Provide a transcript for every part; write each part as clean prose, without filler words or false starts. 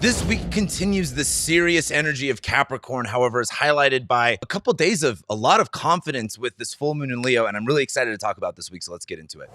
This week continues the serious energy of Capricorn, however, is highlighted by a couple days of a lot of confidence with this full moon in Leo, and I'm really excited to talk about this week, so let's get into it.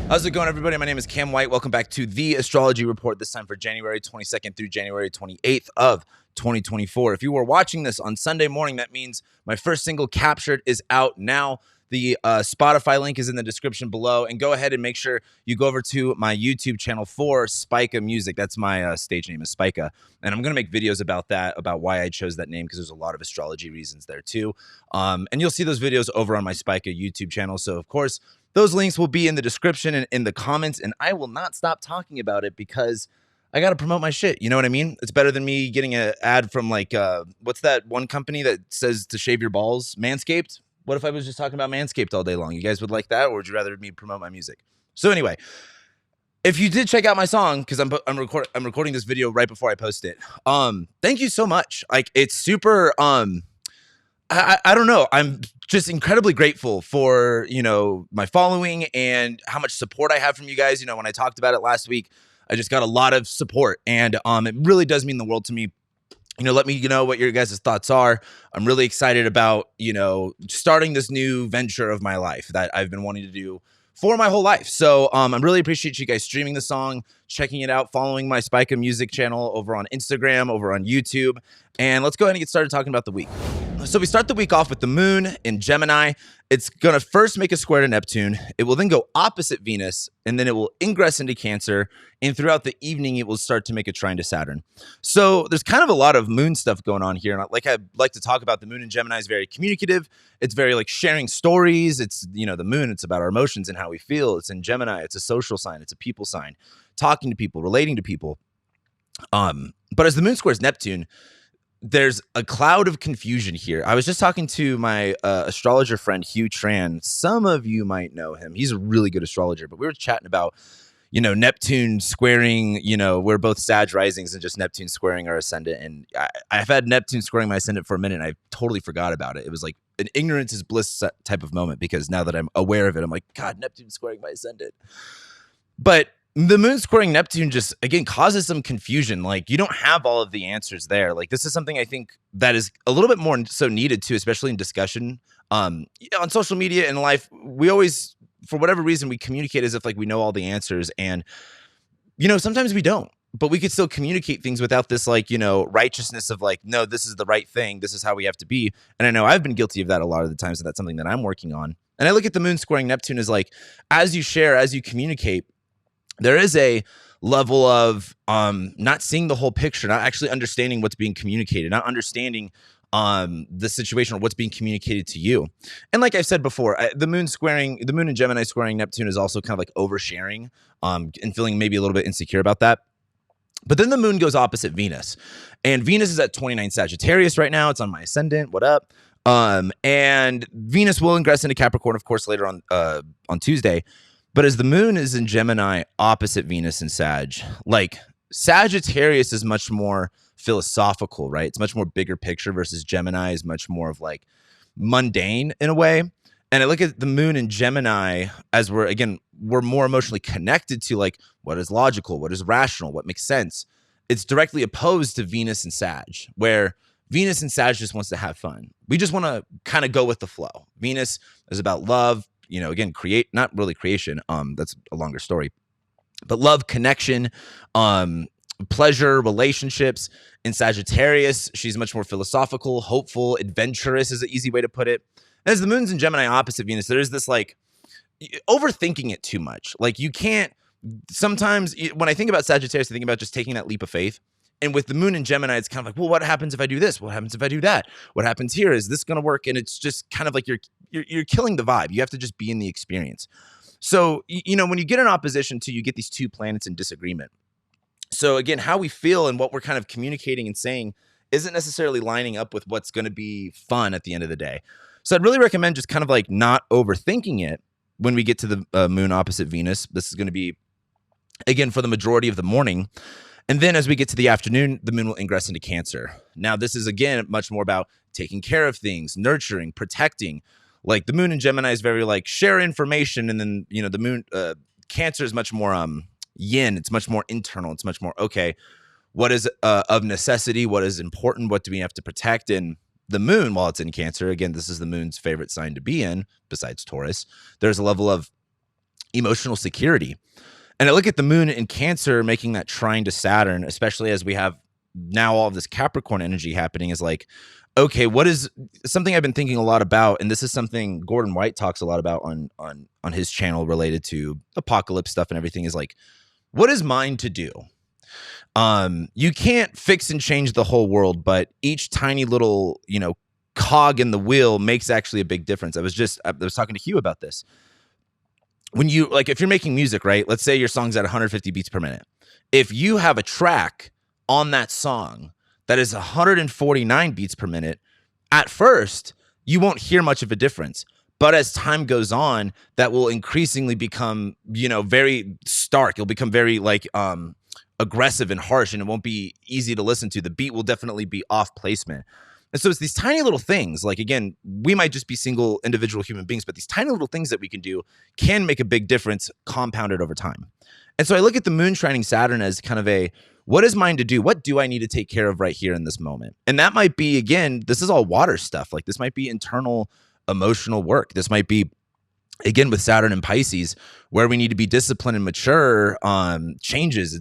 How's it going, everybody? My name is Cam White. Welcome back to the Astrology Report, this time for January 22nd through January 28th of 2024. If you were watching this on Sunday morning, that means my first single, Captured, is out now. The Spotify link is in the description below, and go ahead and make sure you go over to my YouTube channel for Spica Music. That's my stage name is Spica, and I'm going to make videos about that, about why I chose that name, because there's a lot of astrology reasons there too. And you'll see those videos over on my Spica YouTube channel. So, of course, those links will be in the description and in the comments, and I will not stop talking about it because I got to promote my shit. You know what I mean? It's better than me getting an ad from like, what's that one company that says to shave your balls? Manscaped? What if I was just talking about Manscaped all day long? You guys would like that, or would you rather me promote my music? So anyway, if you did check out my song, because I'm recording this video right before I post it. Thank you so much. Like, it's super. I don't know. I'm just incredibly grateful for my following and how much support I have from you guys. When I talked about it last week, I just got a lot of support, and it really does mean the world to me. Let me know what your guys' thoughts are. I'm really excited about, starting this new venture of my life that I've been wanting to do for my whole life. So I really appreciate you guys streaming the song, checking it out, following my Spica Music channel over on Instagram, over on YouTube. And let's go ahead and get started talking about the week. So we start the week off with the moon in Gemini. It's going to first make a square to Neptune. It will then go opposite Venus, and then it will ingress into Cancer. And throughout the evening, it will start to make a trine to Saturn. So there's kind of a lot of moon stuff going on here. And I like to talk about the moon in Gemini is very communicative. It's very like sharing stories. It's, the moon, it's about our emotions and how we feel. It's in Gemini. It's a social sign. It's a people sign, talking to people, relating to people. But as the moon squares Neptune, there's a cloud of confusion here. I was just talking to my astrologer friend, Hugh Tran. Some of you might know him. He's a really good astrologer, but we were chatting about, Neptune squaring, we're both Sag risings and just Neptune squaring our ascendant. And I've had Neptune squaring my ascendant for a minute, and I totally forgot about it. It was like an ignorance is bliss type of moment, because now that I'm aware of it, I'm like, God, Neptune squaring my ascendant. But the moon squaring Neptune just, again, causes some confusion. Like, you don't have all of the answers there. Like, this is something I think that is a little bit more so needed too, especially in discussion. On social media and life, we always, for whatever reason, we communicate as if like we know all the answers. And, sometimes we don't. But we could still communicate things without this, like, righteousness of like, no, this is the right thing. This is how we have to be. And I know I've been guilty of that a lot of the times, and that's something that I'm working on. And I look at the moon squaring Neptune as like, as you share, as you communicate, there is a level of not seeing the whole picture, not actually understanding what's being communicated, not understanding the situation or what's being communicated to you. And like I said before, the moon in Gemini squaring Neptune is also kind of like oversharing and feeling maybe a little bit insecure about that. But then the moon goes opposite Venus, and Venus is at 29 Sagittarius right now. It's on my ascendant. What up? And Venus will ingress into Capricorn, of course, later on Tuesday. But as the moon is in Gemini opposite Venus and Sag, like Sagittarius is much more philosophical, right? It's much more bigger picture, versus Gemini is much more of like mundane in a way. And I look at the moon in Gemini as we're more emotionally connected to like what is logical, what is rational, what makes sense. It's directly opposed to Venus and Sag, where Venus and Sag just wants to have fun. We just want to kind of go with the flow. Venus is about love. Create, not really creation. That's a longer story, but love, connection, pleasure, relationships. In Sagittarius, she's much more philosophical, hopeful, adventurous is an easy way to put it. As the moon's in Gemini opposite Venus, there's this like overthinking it too much. Like, you can't, sometimes when I think about Sagittarius, I think about just taking that leap of faith. And with the moon in Gemini, it's kind of like, well, what happens if I do this? What happens if I do that? What happens here? Is this going to work? And it's just kind of like you're killing the vibe. You have to just be in the experience. So, when you get in opposition to, you get these two planets in disagreement. So again, how we feel and what we're kind of communicating and saying isn't necessarily lining up with what's going to be fun at the end of the day. So I'd really recommend just kind of like not overthinking it when we get to the moon opposite Venus. This is going to be, again, for the majority of the morning. And then as we get to the afternoon, the moon will ingress into Cancer. Now, this is, again, much more about taking care of things, nurturing, protecting. Like the moon in Gemini is very like share information. And then, the moon, Cancer is much more yin. It's much more internal. It's much more, okay, what is of necessity, what is important, what do we have to protect. And the moon, while it's in Cancer, again, this is the moon's favorite sign to be in, besides Taurus, there's a level of emotional security. And I look at the moon in Cancer making that trine to Saturn, especially as we have now all of this Capricorn energy happening, is like, okay, what is something I've been thinking a lot about, and this is something Gordon White talks a lot about on his channel related to apocalypse stuff and everything, is like, what is mine to do? You can't fix and change the whole world, but each tiny little, cog in the wheel makes actually a big difference. I was talking to Hugh about this. When you, like, if you're making music, right? Let's say your song's at 150 beats per minute. If you have a track on that song that is 149 beats per minute, at first, you won't hear much of a difference. But as time goes on, that will increasingly become, very stark. It'll become very aggressive and harsh, and it won't be easy to listen to. The beat will definitely be off placement. And so it's these tiny little things, like, again, we might just be single individual human beings, but these tiny little things that we can do can make a big difference compounded over time. And so I look at the moon trining Saturn as kind of what is mine to do? What do I need to take care of right here in this moment? And that might be, again, this is all water stuff. Like, this might be internal emotional work. This might be, again, with Saturn and Pisces, where we need to be disciplined and mature on changes.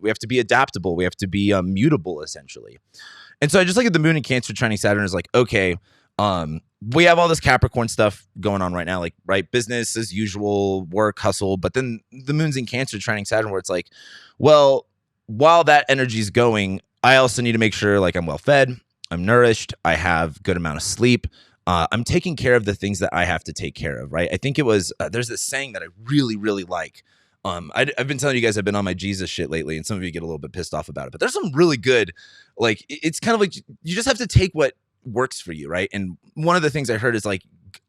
We have to be adaptable. We have to be mutable, essentially. And so I just look at the moon in Cancer trining Saturn as like, okay, we have all this Capricorn stuff going on right now, like, right, business as usual, work, hustle. But then the moon's in Cancer trining Saturn, where it's like, well, while that energy is going, I also need to make sure, like, I'm well fed, I'm nourished, I have good amount of sleep. I'm taking care of the things that I have to take care of, right? I think it was, there's this saying that I really, really like. I've been telling you guys I've been on my Jesus shit lately, and some of you get a little bit pissed off about it. But there's some really good, like, it's kind of like you just have to take what works for you, right? And one of the things I heard is like,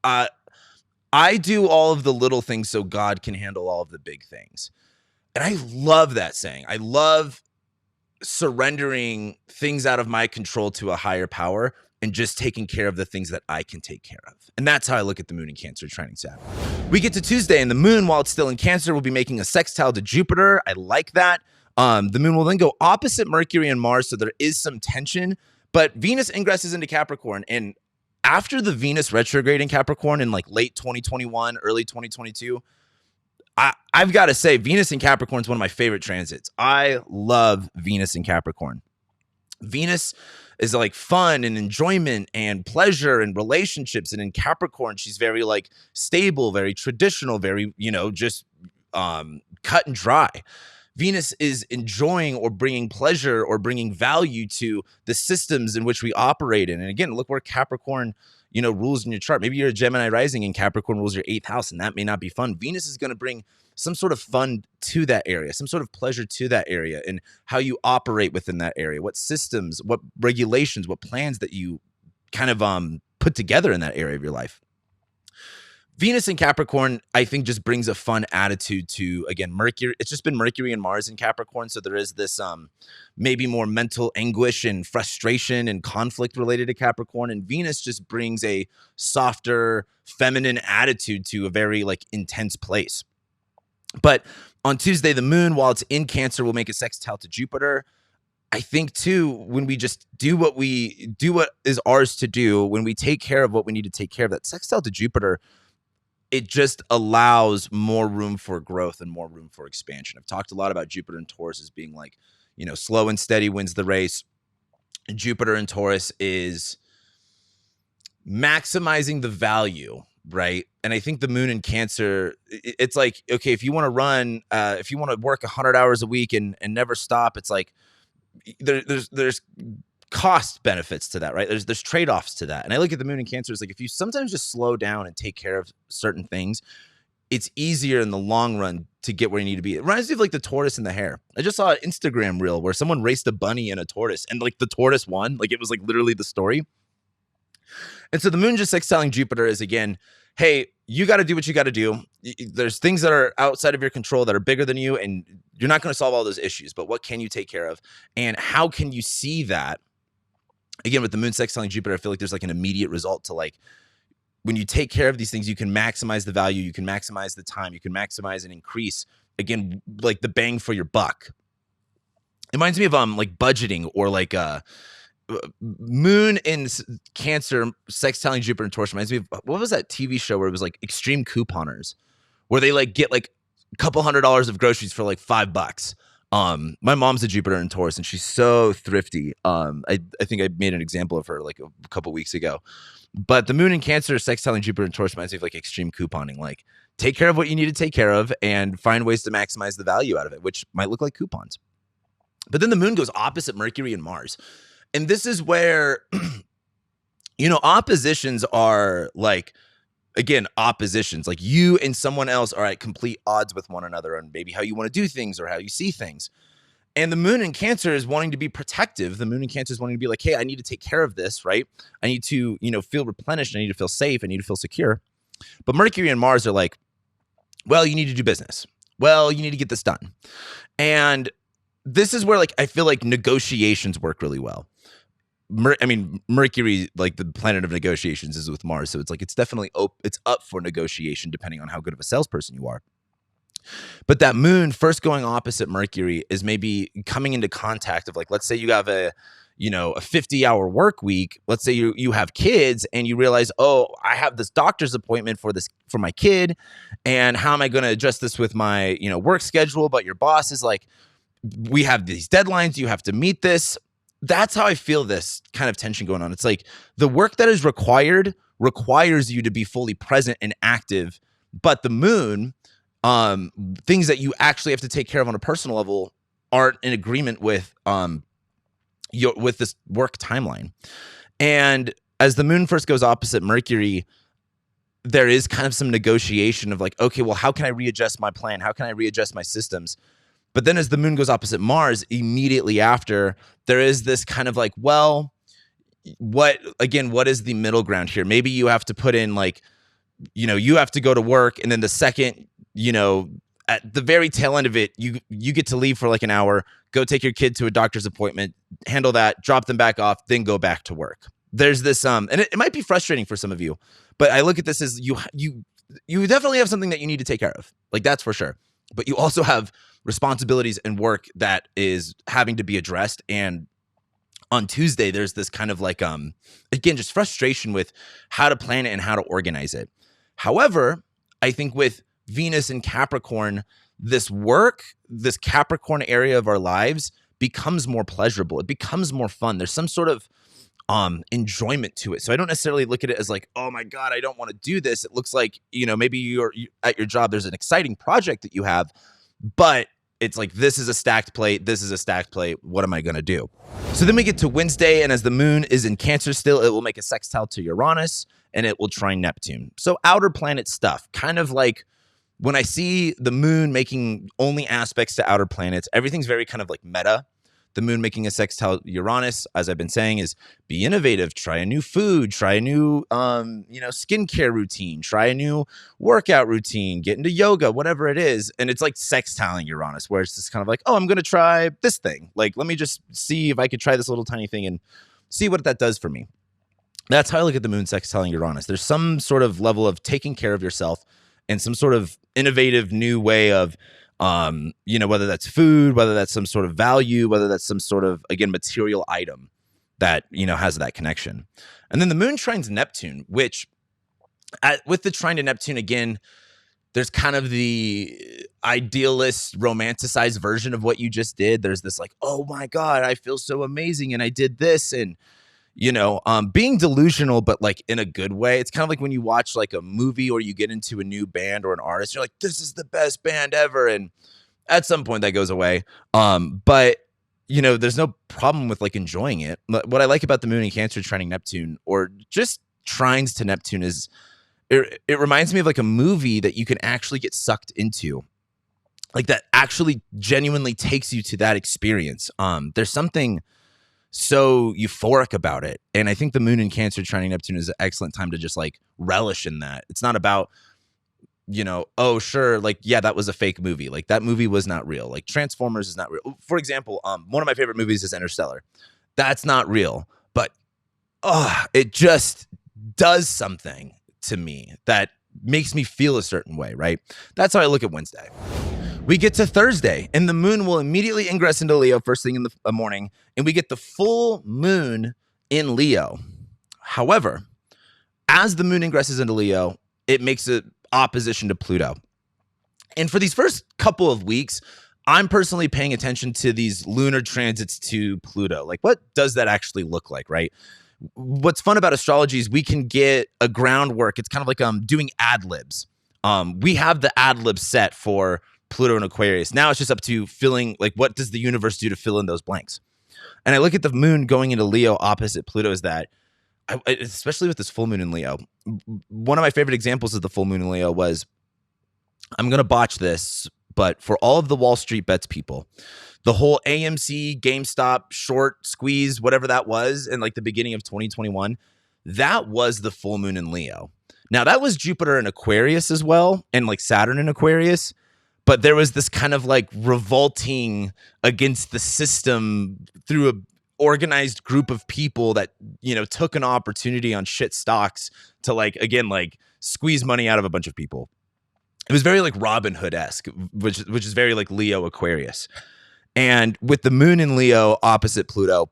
I do all of the little things so God can handle all of the big things. And I love that saying. I love surrendering things out of my control to a higher power and just taking care of the things that I can take care of. And that's how I look at the moon in Cancer trining Saturn. We get to Tuesday, and the moon, while it's still in Cancer, will be making a sextile to Jupiter. I like that. The moon will then go opposite Mercury and Mars, so there is some tension, but Venus ingresses into Capricorn. And after the Venus retrograde in Capricorn in like late 2021, early 2022, I've got to say, Venus in Capricorn is one of my favorite transits. I love Venus in Capricorn. Venus is like fun and enjoyment and pleasure and relationships. And in Capricorn, she's very like stable, very traditional, very, just cut and dry. Venus is enjoying or bringing pleasure or bringing value to the systems in which we operate in. And again, look where Capricorn, rules in your chart. Maybe you're a Gemini rising and Capricorn rules your 8th house, and that may not be fun. Venus is going to bring some sort of fun to that area, some sort of pleasure to that area, and how you operate within that area, what systems, what regulations, what plans that you kind of put together in that area of your life. Venus in Capricorn, I think, just brings a fun attitude to, again, Mercury. It's just been Mercury and Mars in Capricorn. So there is this maybe more mental anguish and frustration and conflict related to Capricorn. And Venus just brings a softer, feminine attitude to a very like intense place. But on Tuesday, the moon, while it's in Cancer, will make a sextile to Jupiter. I think, too, when we just do what is ours to do, when we take care of what we need to take care of, that sextile to Jupiter, it just allows more room for growth and more room for expansion. I've talked a lot about Jupiter and Taurus as being like, slow and steady wins the race. Jupiter and Taurus is maximizing the value, right? And I think the moon in Cancer, it's like, okay, if you want to run, if you want to work 100 hours a week and never stop, it's like there's cost benefits to that, right? There's trade-offs to that. And I look at the moon in Cancer, it's like, if you sometimes just slow down and take care of certain things, it's easier in the long run to get where you need to be. It reminds me of like the tortoise and the hare. I just saw an Instagram reel where someone raced a bunny and a tortoise, and like the tortoise won. Like, it was like literally the story. And so the moon just sextiling Jupiter is, again, hey, you got to do what you got to do. There's things that are outside of your control that are bigger than you, and you're not going to solve all those issues, but what can you take care of? And how can you see that? Again, with the moon sextiling Jupiter, I feel like there's like an immediate result to, like, when you take care of these things, you can maximize the value, you can maximize the time, you can maximize and increase, again, like the bang for your buck. It reminds me of like budgeting or like Moon in Cancer, sextiling Jupiter and Taurus reminds me of what was that TV show where it was like extreme couponers, where they like get like a couple $100 of groceries for like $5. My mom's a Jupiter and Taurus, and she's so thrifty. I think I made an example of her like a couple weeks ago. But the Moon in Cancer, sextiling Jupiter and Taurus reminds me of like extreme couponing. Like take care of what you need to take care of and find ways to maximize the value out of it, which might look like coupons. But then the Moon goes opposite Mercury and Mars. And this is where, oppositions are like, again, oppositions. Like you and someone else are at complete odds with one another on maybe how you want to do things or how you see things. And the Moon in Cancer is wanting to be protective. The Moon in Cancer is wanting to be like, hey, I need to take care of this, right? I need to, feel replenished. I need to feel safe. I need to feel secure. But Mercury and Mars are like, well, you need to do business. Well, you need to get this done. And this is where like I feel like negotiations work really well. Mercury, like the planet of negotiations, is with Mars, so it's like it's definitely it's up for negotiation depending on how good of a salesperson you are. But that Moon first going opposite Mercury is maybe coming into contact of like, let's say you have a 50-hour work week. Let's say you have kids and you realize, oh, I have this doctor's appointment for my kid, and how am I going to adjust this with my work schedule? But your boss is like, we have these deadlines, you have to meet this. That's how I feel this kind of tension going on. It's like the work that is requires you to be fully present and active, but the Moon, things that you actually have to take care of on a personal level aren't in agreement with with this work timeline. And as the Moon first goes opposite Mercury, there is kind of some negotiation of like, okay, well, how can I readjust my plan? How can I readjust my systems? But then as the Moon goes opposite Mars, immediately after, there is this kind of like, well, what is the middle ground here? Maybe you have to put in like, you have to go to work, and then the second, at the very tail end of it, you get to leave for like an hour, go take your kid to a doctor's appointment, handle that, drop them back off, then go back to work. There's this, and it might be frustrating for some of you, but I look at this as you definitely have something that you need to take care of. Like that's for sure. But you also have responsibilities and work that is having to be addressed. And on Tuesday, there's this kind of like, again, just frustration with how to plan it and how to organize it. However, I think with Venus and Capricorn, this Capricorn area of our lives becomes more pleasurable. It becomes more fun. There's some sort of enjoyment to it. So I don't necessarily look at it as like, oh my God, I don't want to do this. It looks like, maybe you're at your job, there's an exciting project that you have, but it's like, this is a stacked plate. This is a stacked plate. What am I going to do? So then we get to Wednesday, and as the Moon is in Cancer still, it will make a sextile to Uranus, and it will trine Neptune. So outer planet stuff, kind of like when I see the Moon making only aspects to outer planets, everything's very kind of like meta. The Moon making a sextile Uranus, as I've been saying, is be innovative, try a new food, try a new, skincare routine, try a new workout routine, get into yoga, whatever it is. And it's like sextiling Uranus, where it's just kind of like, oh, I'm going to try this thing. Like, let me just see if I could try this little tiny thing and see what that does for me. That's how I look at the Moon sextiling Uranus. There's some sort of level of taking care of yourself and some sort of innovative new way of, whether that's food, whether that's some sort of value, whether that's some sort of, again, material item that, has that connection. And then the Moon trines Neptune, which with the trine to Neptune, again, there's kind of the idealist, romanticized version of what you just did. There's this like, oh my God, I feel so amazing. And I did this. And, being delusional, but like in a good way. It's kind of like when you watch like a movie or you get into a new band or an artist, you're like, this is the best band ever. And at some point that goes away. But there's no problem with like enjoying it. What I like about the Moon in Cancer trining Neptune, or just trines to Neptune, is it reminds me of like a movie that you can actually get sucked into. Like that actually genuinely takes you to that experience. There's something so euphoric about it. And I think the Moon in Cancer trining Neptune is an excellent time to just like relish in that. It's not about, oh, sure, like, yeah, that was a fake movie. Like that movie was not real. Like Transformers is not real. For example, one of my favorite movies is Interstellar. That's not real, but it just does something to me that makes me feel a certain way, right? That's how I look at Wednesday. We get to Thursday, and the moon will immediately ingress into Leo first thing in the morning, and we get the full moon in Leo. However, as the moon ingresses into Leo, it makes an opposition to Pluto. And for these first couple of weeks, I'm personally paying attention to these lunar transits to Pluto. Like, what does that actually look like, right? What's fun about astrology is we can get a groundwork. It's kind of like doing ad libs. We have the ad lib set for Pluto and Aquarius. Now it's just up to filling, like, what does the universe do to fill in those blanks? And I look at the moon going into Leo opposite Pluto is that, especially with this full moon in Leo, one of my favorite examples of the full moon in Leo was, I'm going to botch this, but for all of the Wall Street bets people, the whole AMC, GameStop, short squeeze, whatever that was in like the beginning of 2021, that was the full moon in Leo. Now that was Jupiter in Aquarius as well, and like Saturn in Aquarius. But there was this kind of like revolting against the system through a organized group of people that, took an opportunity on shit stocks to like, again, like squeeze money out of a bunch of people. It was very like Robin Hood-esque, which is very like Leo Aquarius. And with the moon in Leo opposite Pluto,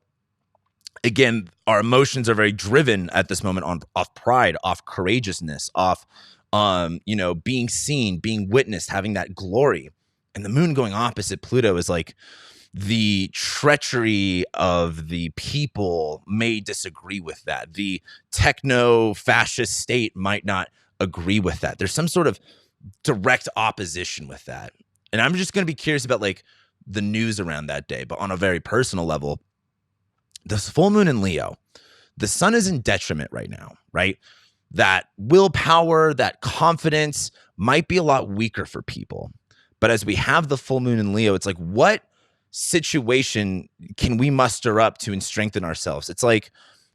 again, our emotions are very driven at this moment off pride, off courageousness, off being seen, being witnessed, having that glory. And the moon going opposite Pluto is like the treachery of the people may disagree with that. The techno-fascist state might not agree with that. There's some sort of direct opposition with that. And I'm just going to be curious about like the news around that day. But on a very personal level, this full moon in Leo, the sun is in detriment right now, right? That willpower, that confidence might be a lot weaker for people. But as we have the full moon in Leo, it's like, what situation can we muster up to strengthen ourselves? It's like,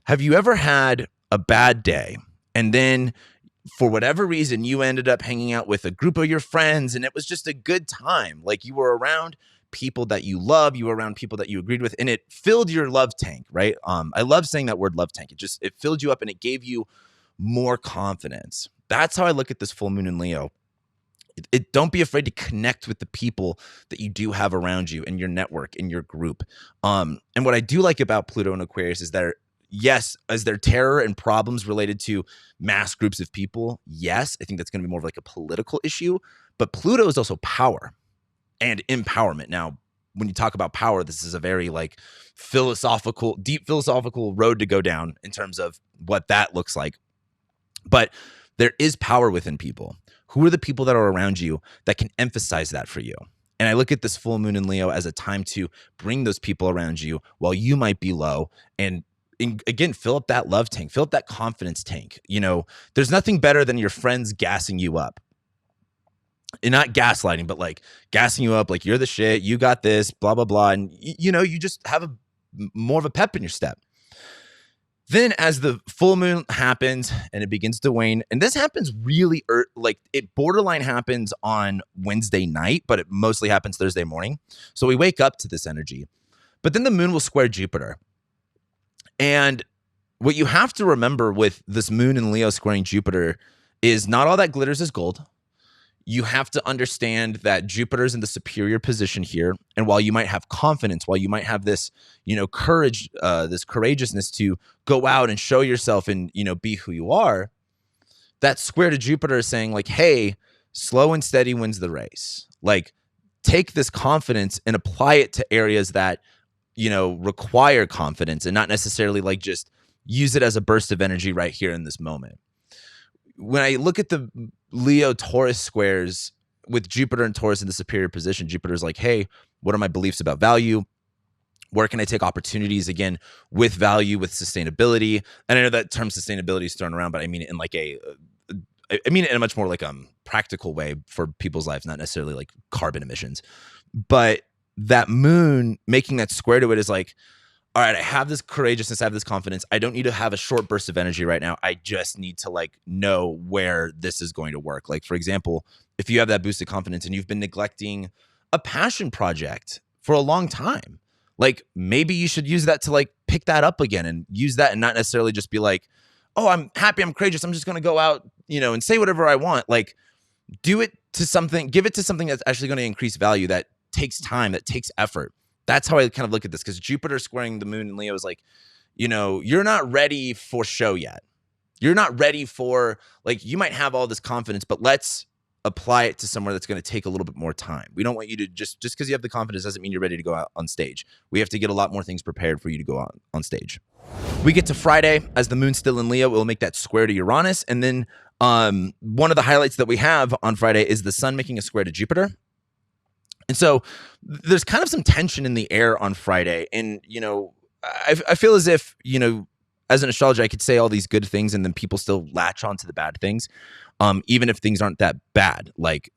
have you ever had a bad day and then for whatever reason you ended up hanging out with a group of your friends and it was just a good time? Like you were around people that you love, you were around people that you agreed with, and it filled your love tank, right? I love saying that word love tank. It filled you up and it gave you more confidence. That's how I look at this full moon in Leo. Don't be afraid to connect with the people that you do have around you in your network, in your group. And what I do like about Pluto and Aquarius is that, yes, is there terror and problems related to mass groups of people? Yes, I think that's going to be more of like a political issue. But Pluto is also power and empowerment. Now, when you talk about power, this is a very like deep philosophical road to go down in terms of what that looks like. But there is power within people. Who are the people that are around you that can emphasize that for you? And I look at this full moon in Leo as a time to bring those people around you while you might be low and again, fill up that love tank, fill up that confidence tank. There's nothing better than your friends gassing you up. And not gaslighting, but like gassing you up, like you're the shit, you got this, blah, blah, blah. And you just have more of a pep in your step. Then as the full moon happens and it begins to wane, and this happens really it borderline happens on Wednesday night, but it mostly happens Thursday morning. So we wake up to this energy. But then the moon will square Jupiter. And what you have to remember with this moon in Leo squaring Jupiter is not all that glitters is gold. You have to understand that Jupiter's in the superior position here. And while you might have confidence, while you might have this, courage, this courageousness to go out and show yourself and, be who you are, that square to Jupiter is saying like, hey, slow and steady wins the race. Like, take this confidence and apply it to areas that, require confidence and not necessarily like just use it as a burst of energy right here in this moment. When I look at the Leo Taurus squares with Jupiter and Taurus in the superior position, Jupiter's like, hey, what are my beliefs about value? Where can I take opportunities again with value, with sustainability? And I know that term sustainability is thrown around, but I mean it in like I mean it in a much more like practical way for people's lives, not necessarily like carbon emissions. But that moon making that square to it is like, all right, I have this courageousness, I have this confidence. I don't need to have a short burst of energy right now. I just need to like know where this is going to work. Like, for example, if you have that boost of confidence and you've been neglecting a passion project for a long time, like maybe you should use that to like pick that up again and use that and not necessarily just be like, oh, I'm happy, I'm courageous, I'm just going to go out, and say whatever I want. Like, do it to something, give it to something that's actually going to increase value, that takes time, that takes effort. That's how I kind of look at this, because Jupiter squaring the moon in Leo is like, you're not ready for show yet. You're not ready for, like, you might have all this confidence, but let's apply it to somewhere that's going to take a little bit more time. We don't want you to just because you have the confidence doesn't mean you're ready to go out on stage. We have to get a lot more things prepared for you to go out on stage. We get to Friday, as the moon's still in Leo, it will make that square to Uranus. And then one of the highlights that we have on Friday is the sun making a square to Jupiter. And so there's kind of some tension in the air on Friday. And, I feel as if, as an astrologer, I could say all these good things and then people still latch on to the bad things. Even if things aren't that bad, like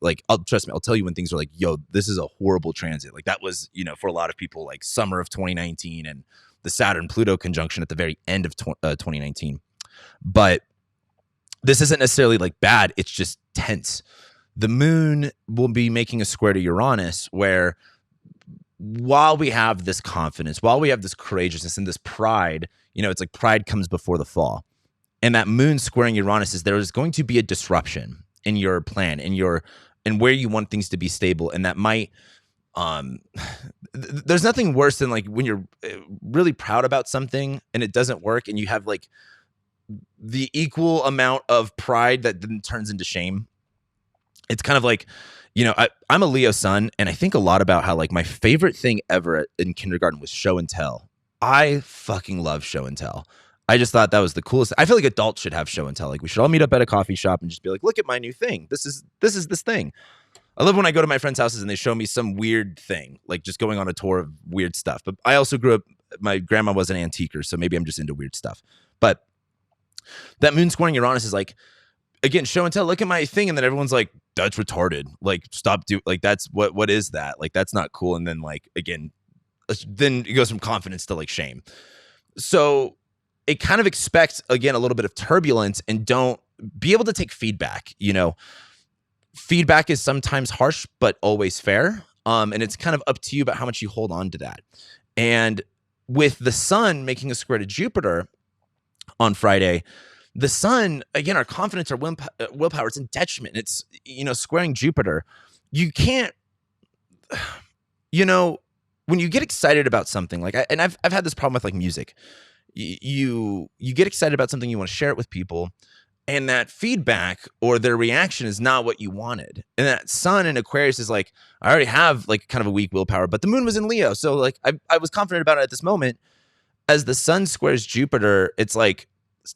trust me, I'll tell you when things are like, yo, this is a horrible transit. Like that was, for a lot of people, like summer of 2019 and the Saturn-Pluto conjunction at the very end of 2019. But this isn't necessarily like bad. It's just tense. The moon will be making a square to Uranus, where while we have this confidence, while we have this courageousness and this pride, it's like pride comes before the fall. And that moon squaring Uranus is there is going to be a disruption in your plan, in where you want things to be stable. And that might, there's nothing worse than like when you're really proud about something and it doesn't work and you have like the equal amount of pride that then turns into shame. It's kind of like, I'm a Leo sun, and I think a lot about how like my favorite thing ever in kindergarten was show and tell. I fucking love show and tell. I just thought that was the coolest. I feel like adults should have show and tell. Like we should all meet up at a coffee shop and just be like, look at my new thing. This is this thing. I love when I go to my friends' houses and they show me some weird thing, like just going on a tour of weird stuff. But I also grew up, my grandma was an antiquer, so maybe I'm just into weird stuff. But that moon squaring Uranus is like, again, show and tell, look at my thing. And then everyone's like, that's retarded. Like, stop like, that's what is that? Like, that's not cool. And then like, again, then it goes from confidence to like shame. So it kind of expects, again, a little bit of turbulence, and don't be able to take feedback. Feedback is sometimes harsh, but always fair. And it's kind of up to you about how much you hold on to that. And with the sun making a square to Jupiter on Friday, the sun, again, our confidence, our willpower, it's in detriment. It's, squaring Jupiter. You can't, when you get excited about something, like, I've had this problem with like music. You get excited about something, you want to share it with people, and that feedback or their reaction is not what you wanted. And that sun in Aquarius is like, I already have like kind of a weak willpower, but the moon was in Leo. So like I was confident about it at this moment. As the sun squares Jupiter, it's like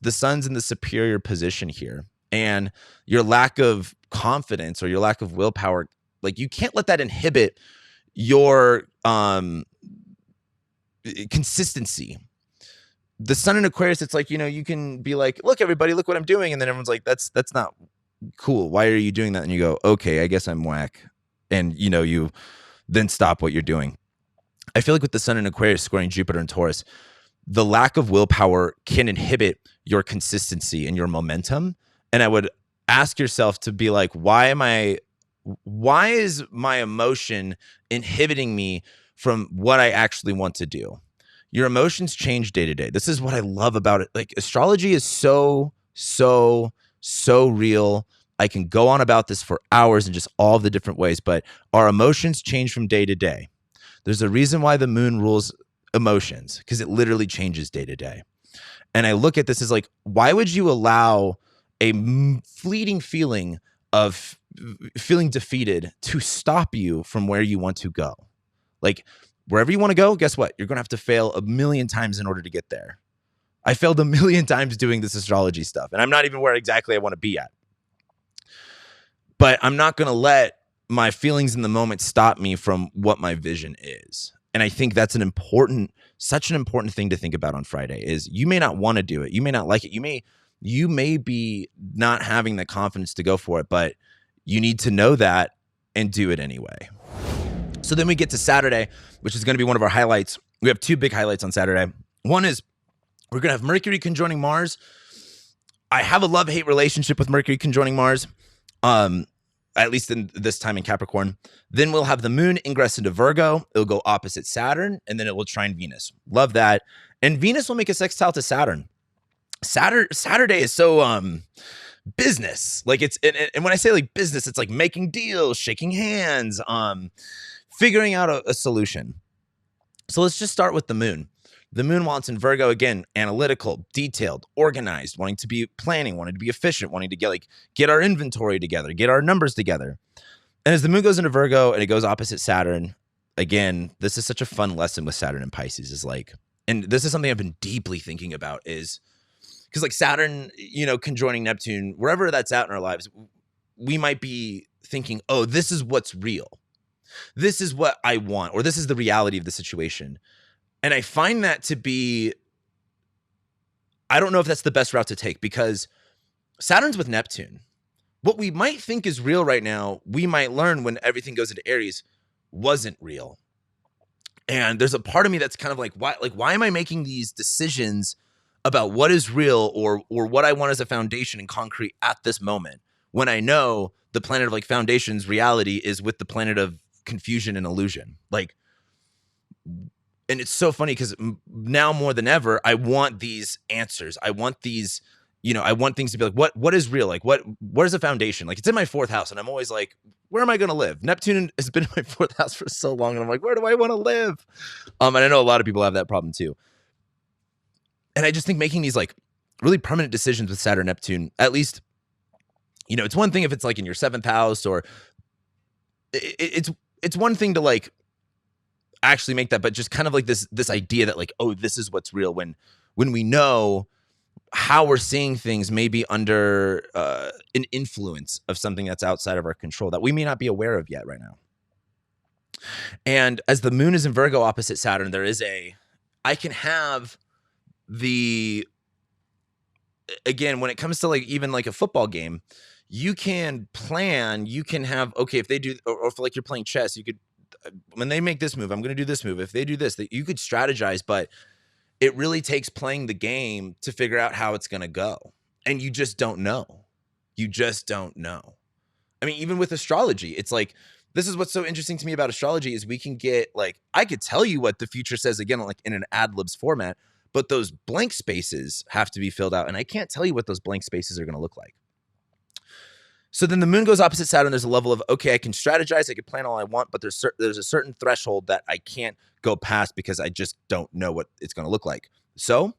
the sun's in the superior position here, and your lack of confidence or your lack of willpower, like you can't let that inhibit your consistency. The sun in Aquarius, it's like, you can be like, look, everybody, look what I'm doing. And then everyone's like, that's not cool. Why are you doing that? And you go, okay, I guess I'm whack. And, you then stop what you're doing. I feel like with the sun in Aquarius squaring Jupiter and Taurus, the lack of willpower can inhibit your consistency and your momentum. And I would ask yourself to be like, why is my emotion inhibiting me from what I actually want to do? Your emotions change day to day. This is what I love about it. Like astrology is so real. I can go on about this for hours and just all the different ways, but our emotions change from day to day. There's a reason why the moon rules emotions, because it literally changes day to day. And I look at this as like, why would you allow a fleeting feeling of feeling defeated to stop you from where you want to go? Like, wherever you want to go, guess what? You're going to have to fail a million times in order to get there. I failed a million times doing this astrology stuff, and I'm not even where exactly I want to be at. But I'm not going to let my feelings in the moment stop me from what my vision is. And I think that's such an important thing to think about on Friday is you may not want to do it. You may not like it. You may be not having the confidence to go for it, but you need to know that and do it anyway. So then we get to Saturday, which is going to be one of our highlights. We have two big highlights on Saturday. One is we're going to have Mercury conjoining Mars. I have a love-hate relationship with Mercury conjoining Mars, at least in this time in Capricorn. Then we'll have the moon ingress into Virgo. It'll go opposite Saturn, and then it will trine Venus. Love that. And Venus will make a sextile to Saturn. Saturday is so business. Like and when I say like business, it's like making deals, shaking hands, figuring out a solution. So let's just start with the moon. The moon, while it's in Virgo, again, analytical, detailed, organized, wanting to be planning, wanting to be efficient, wanting to get our inventory together, get our numbers together. And as the moon goes into Virgo and it goes opposite Saturn, again, this is such a fun lesson with Saturn and Pisces is like, and this is something I've been deeply thinking about is because like Saturn, conjoining Neptune, wherever that's out in our lives, we might be thinking, oh, this is what's real. This is what I want, or this is the reality of the situation. And I find that to be, I don't know if that's the best route to take because Saturn's with Neptune. What we might think is real right now, we might learn when everything goes into Aries wasn't real. And there's a part of me that's kind of like, why am I making these decisions about what is real or what I want as a foundation and concrete at this moment when I know the planet of like foundations reality is with the planet of confusion and illusion. Like, and it's so funny because now more than ever, I want these answers. I want these, I want things to be like, what is real? Like, what is a foundation? Like, it's in my fourth house. And I'm always like, where am I going to live? Neptune has been in my fourth house for so long. And I'm like, where do I want to live? And I know a lot of people have that problem too. And I just think making these like really permanent decisions with Saturn, Neptune, at least, it's one thing if it's like in your seventh house or it's one thing to like actually make that, but just kind of like this idea that like, oh, this is what's real when we know how we're seeing things maybe under an influence of something that's outside of our control that we may not be aware of yet right now. And as the moon is in Virgo opposite Saturn, I can have again, when it comes to like even like a football game, you can plan, you can have, okay, if they do, or if like you're playing chess, you could, when they make this move, I'm going to do this move. If they do this, you could strategize, but it really takes playing the game to figure out how it's going to go. And you just don't know. You just don't know. I mean, even with astrology, it's like, this is what's so interesting to me about astrology is we can get like, I could tell you what the future says again, like in an ad libs format, but those blank spaces have to be filled out. And I can't tell you what those blank spaces are going to look like. So then the moon goes opposite Saturn. There's a level of, okay, I can strategize, I can plan all I want, but there's a certain threshold that I can't go past because I just don't know what it's going to look like. So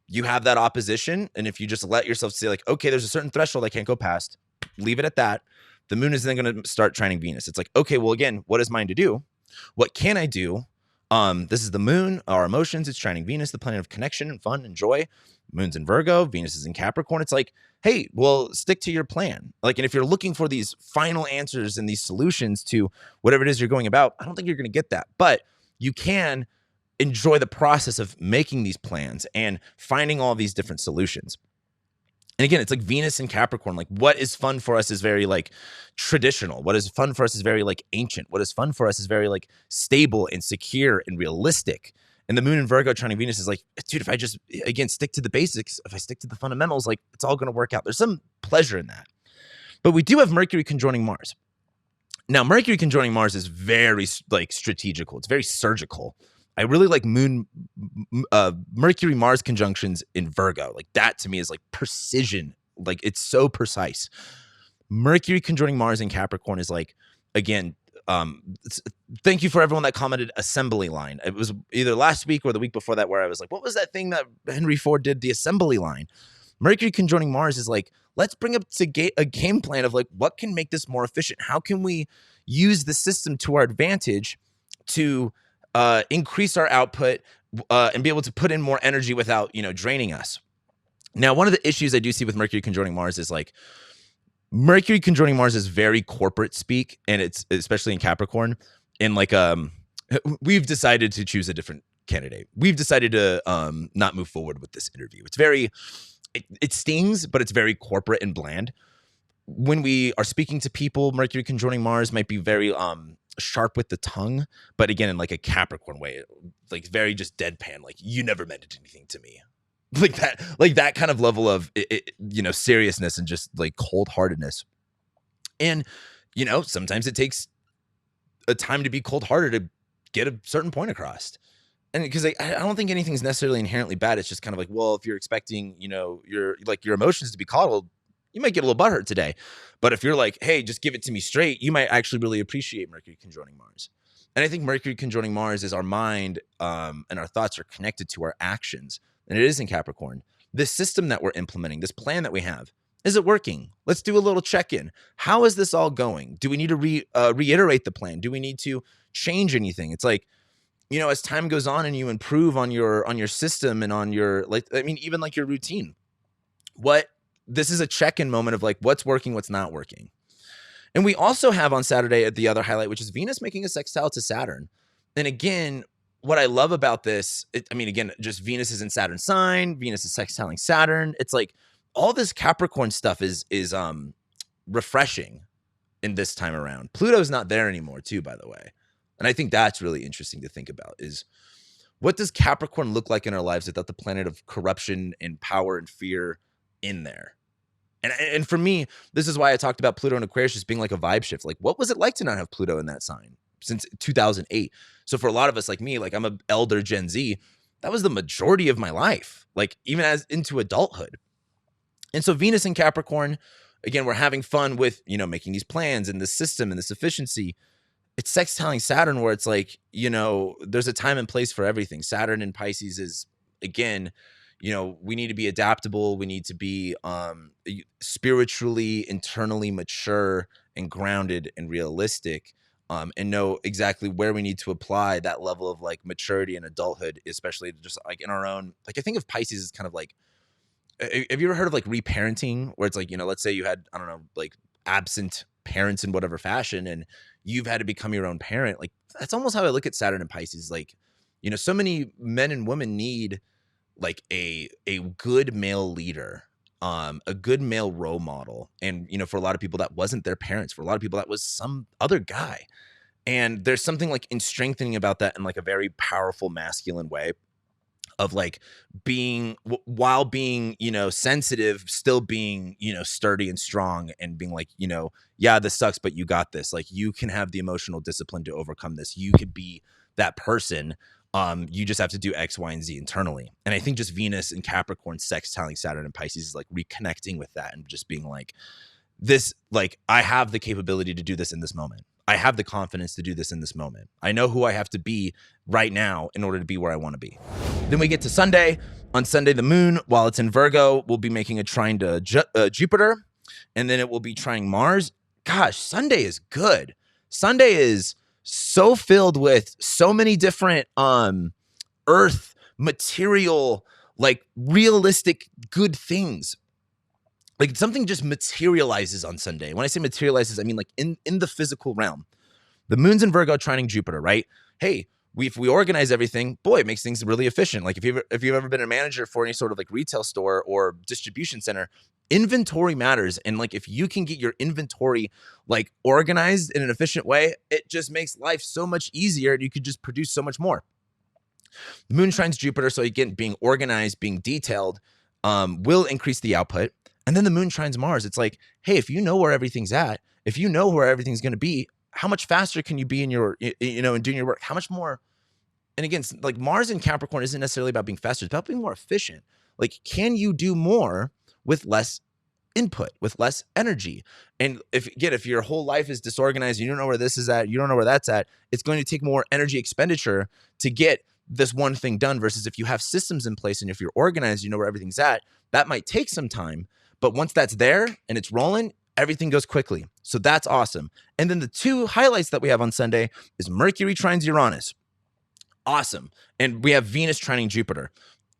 you have that opposition. And if you just let yourself say like, okay, there's a certain threshold I can't go past, leave it at that. The moon is then going to start trining Venus. It's like, okay, well, again, what is mine to do? What can I do? This is the moon, our emotions. It's trining Venus, the planet of connection and fun and joy. Moon's in Virgo, Venus is in Capricorn. It's like, hey, well, stick to your plan. Like, and if you're looking for these final answers and these solutions to whatever it is you're going about, I don't think you're going to get that. But you can enjoy the process of making these plans and finding all these different solutions. And again, it's like Venus and Capricorn. Like what is fun for us is very like traditional. What is fun for us is very like ancient. What is fun for us is very like stable and secure and realistic. And the moon in Virgo trining Venus is like, dude, if I just, again, stick to the basics, if I stick to the fundamentals, like it's all going to work out. There's some pleasure in that. But we do have Mercury conjoining Mars. Now, Mercury conjoining Mars is very like strategical. It's very surgical. I really like Mercury Mars conjunctions in Virgo. Like that to me is like precision. Like it's so precise. Mercury conjoining Mars in Capricorn is like, again, thank you for everyone that commented assembly line. It was either last week or the week before that where I was like, what was that thing that Henry Ford did? The assembly line. Mercury conjoining Mars is like, let's bring up to a game plan of like, what can make this more efficient? How can we use the system to our advantage to increase our output and be able to put in more energy without, draining us? Now, one of the issues I do see with Mercury conjoining Mars is like, Mercury conjoining Mars is very corporate speak, and it's especially in Capricorn. And like, we've decided to choose a different candidate. We've decided to not move forward with this interview. It's it stings, but it's very corporate and bland. When we are speaking to people, Mercury conjoining Mars might be very sharp with the tongue, but again, in like a Capricorn way, like very just deadpan. Like you never meant anything to me. Like that kind of level of, seriousness and just like cold-heartedness. And, sometimes it takes a time to be cold-hearted to get a certain point across. And because I don't think anything's necessarily inherently bad. It's just kind of like, well, if you're expecting, your emotions to be coddled, you might get a little butthurt today. But if you're like, hey, just give it to me straight, you might actually really appreciate Mercury conjoining Mars. And I think Mercury conjoining Mars is our mind, and our thoughts are connected to our actions. And it is in Capricorn. This system that we're implementing, this plan that we have, is it working? Let's do a little check-in. How is this all going? Do we need to reiterate the plan? Do we need to change anything? It's like, as time goes on and you improve on your system and on your, even like your routine, this is a check-in moment of like, what's working, what's not working. And we also have on Saturday the other highlight, which is Venus making a sextile to Saturn. And again, what I love about this, just Venus is in Saturn's sign, Venus is sextiling Saturn. It's like all this Capricorn stuff is refreshing in this time around. Pluto's not there anymore too, by the way. And I think that's really interesting to think about is, what does Capricorn look like in our lives without the planet of corruption and power and fear in there? And for me, this is why I talked about Pluto and Aquarius just being like a vibe shift. Like, what was it like to not have Pluto in that sign since 2008? So for a lot of us like me, like I'm an elder Gen Z, that was the majority of my life, like even as into adulthood. And so Venus in Capricorn, again, we're having fun with, making these plans and the system and this efficiency. It's sextiling Saturn where it's like, there's a time and place for everything. Saturn in Pisces is, again, we need to be adaptable. We need to be spiritually, internally mature and grounded and realistic, and know exactly where we need to apply that level of like maturity and adulthood, especially just like in our own, like I think of Pisces as kind of like, have you ever heard of like reparenting, where it's like, let's say you had, I don't know, like absent parents in whatever fashion and you've had to become your own parent. Like that's almost how I look at Saturn and Pisces. Like, so many men and women need like a good male leader, a good male role model. And, for a lot of people that wasn't their parents, for a lot of people that was some other guy. And there's something like in strengthening about that in like a very powerful masculine way of like being, while being, sensitive, still being, sturdy and strong and being like, yeah, this sucks, but you got this. Like you can have the emotional discipline to overcome this. You could be that person. You just have to do X, Y, and Z internally. And I think just Venus and Capricorn sextiling Saturn and Pisces is like reconnecting with that and just being like this, like I have the capability to do this in this moment. I have the confidence to do this in this moment. I know who I have to be right now in order to be where I want to be. Then we get to Sunday. On Sunday, the moon, while it's in Virgo, will be making a trine to Jupiter, and then it will be trining Mars. Gosh, Sunday is good. Sunday is so filled with so many different earth, material, like realistic good things. Like something just materializes on Sunday. When I say materializes, I mean like in the physical realm. The moon's in Virgo trining Jupiter, right? Hey, if we organize everything, boy, it makes things really efficient. Like if you've ever been a manager for any sort of like retail store or distribution center, inventory matters. And like if you can get your inventory like organized in an efficient way, it just makes life so much easier and you could just produce so much more. The moon trines Jupiter, so again, being organized, being detailed, will increase the output. And then the moon trines Mars. It's like, hey, if you know where everything's at, if you know where everything's going to be, how much faster can you be in your, in doing your work? How much more? And again, like Mars in Capricorn isn't necessarily about being faster. It's about being more efficient. Like, can you do more with less input, with less energy? And if your whole life is disorganized, you don't know where this is at, you don't know where that's at, it's going to take more energy expenditure to get this one thing done versus if you have systems in place and if you're organized, you know where everything's at, that might take some time. But once that's there and it's rolling, everything goes quickly. So that's awesome. And then the two highlights that we have on Sunday is Mercury trines Uranus. Awesome. And we have Venus trining Jupiter.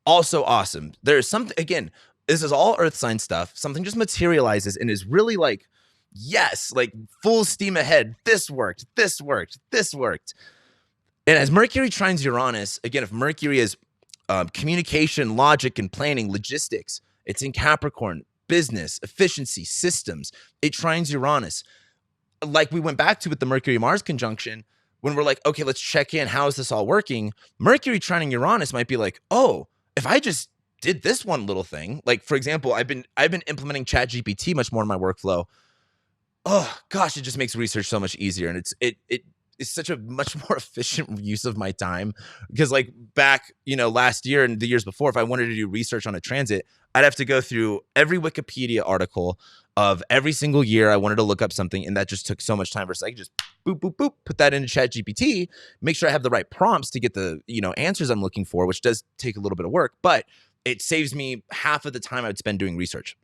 Also awesome. There's something, again, this is all earth sign stuff. Something just materializes and is really like, yes, like full steam ahead. This worked, this worked, this worked. And as Mercury trines Uranus, again, if Mercury is communication, logic, and planning, logistics, it's in Capricorn. Business, efficiency, systems. It trines Uranus. Like we went back to with the Mercury-Mars conjunction, when we're like, okay, let's check in. How is this all working? Mercury trining Uranus might be like, oh, if I just did this one little thing, like for example, I've been implementing ChatGPT much more in my workflow. Oh gosh, it just makes research so much easier, and it's such a much more efficient use of my time. Because like back, last year and the years before, if I wanted to do research on a transit, I'd have to go through every Wikipedia article. of every single year I wanted to look up something, and that just took so much time versus I could just boop, boop, boop, put that into Chat GPT, make sure I have the right prompts to get the, answers I'm looking for, which does take a little bit of work, but it saves me half of the time I would spend doing research.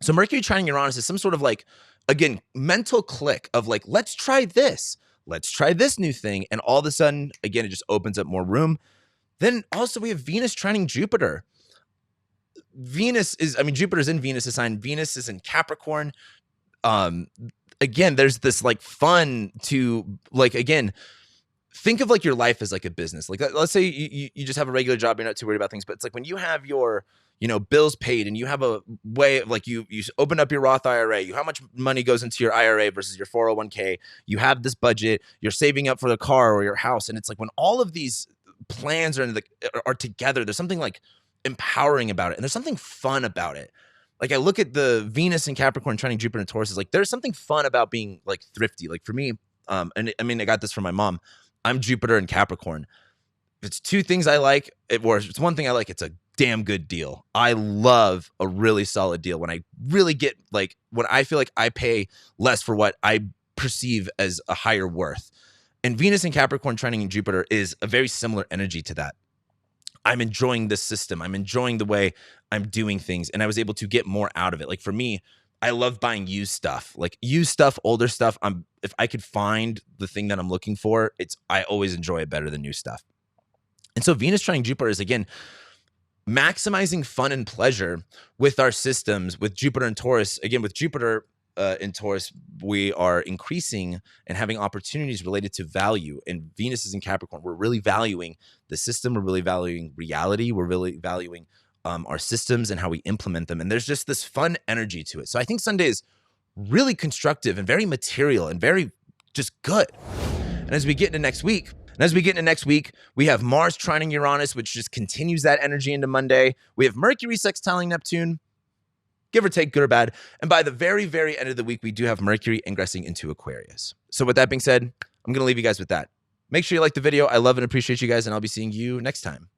So Mercury trining Uranus is some sort of like, again, mental click of like, let's try this. Let's try this new thing. And all of a sudden, again, it just opens up more room. Then also we have Venus trining Jupiter. Jupiter's in Venus' sign. Venus is in Capricorn. Again, there's this like fun to like, again, think of like your life as like a business. Like let's say you just have a regular job. You're not too worried about things, but it's like when you have your, bills paid and you have a way of like you open up your Roth IRA, how much money goes into your IRA versus your 401k, you have this budget, you're saving up for the car or your house. And it's like when all of these plans are together, there's something like empowering about it. And there's something fun about it. Like I look at the Venus and Capricorn trining Jupiter and Taurus, is like, there's something fun about being like thrifty. Like for me, and I mean, I got this from my mom. I'm Jupiter and Capricorn. If it's two things I like, or if it's one thing I like, it's a damn good deal. I love a really solid deal when I really get like, when I feel like I pay less for what I perceive as a higher worth. And Venus and Capricorn trining in Jupiter is a very similar energy to that. I'm enjoying this system. I'm enjoying the way I'm doing things. And I was able to get more out of it. Like for me, I love buying used stuff, like used stuff, older stuff. If I could find the thing that I'm looking for, I always enjoy it better than new stuff. And so Venus trining Jupiter is, again, maximizing fun and pleasure with our systems, with Jupiter and Taurus. Again, with Jupiter in Taurus, we are increasing and having opportunities related to value. And Venus is in Capricorn. We're really valuing the system. We're really valuing reality. We're really valuing our systems and how we implement them. And there's just this fun energy to it. So I think Sunday is really constructive and very material and very just good. And as we get into next week, we have Mars trining Uranus, which just continues that energy into Monday. We have Mercury sextiling Neptune, give or take, good or bad. And by the very, very end of the week, we do have Mercury ingressing into Aquarius. So with that being said, I'm going to leave you guys with that. Make sure you like the video. I love and appreciate you guys, and I'll be seeing you next time.